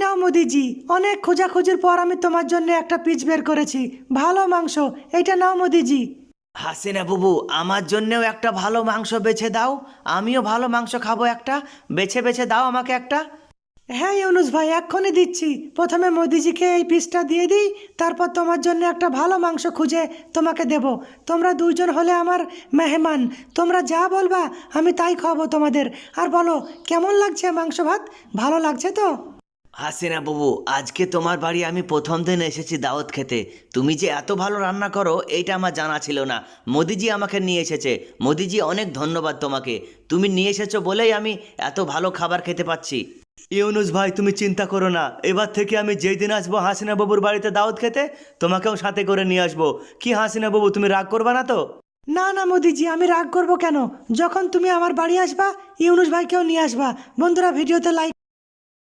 নাও মোদিজি, অনেক খোঁজাখুঁজির পর আমি তোমার জন্য একটা পিস বের করেছি, ভালো মাংস। এটা নাও মোদিজি। হাসিনা বুবু, আমার জন্যেও একটা ভালো মাংস বেছে দাও। আমিও ভালো মাংস খাবো, একটা বেছে বেছে দাও আমাকে একটা। হ্যাঁ ইউনুস ভাই, এক্ষুনি দিচ্ছি। প্রথমে মোদিজিকে এই পিসটা দিয়ে দিই, তারপর তোমার জন্য একটা ভালো মাংস খুঁজে তোমাকে দেব। তোমরা দুইজন হলে আমার মেহমান, তোমরা যা বলবা আমি তাই খাওয়াবো তোমাদের। আর বলো, কেমন লাগছে মাংস ভাত? ভালো লাগছে তো? হাসিনা বুবু, আজকে তোমার বাড়ি আমি প্রথম দিন এসেছি দাওয়াত খেতে। তুমি যে এত ভালো রান্না করো এইটা আমার জানা ছিল না। মোদিজি আমাকে নিয়ে এসেছে। মোদিজি, অনেক ধন্যবাদ তোমাকে। তুমি নিয়ে এসেছো বলেই আমি এত ভালো খাবার খেতে পাচ্ছি। ইউনুস ভাই, তুমি চিন্তা করো না। এবার থেকে আমি যেই দিন আসবো হাসিনা বাবুর বাড়িতে দাওয়াত খেতে, তোমাকেও সাথে করে নিয়ে আসবো। কি হাসিনা বাবু, তুমি রাগ করবা না তো? না না মোদিজি, আমি রাগ করবো কেন? যখন তুমি আমার বাড়ি আসবা, ইউনুস ভাইকেও নিয়ে আসবা। বন্ধুরা, ভিডিওতে লাইক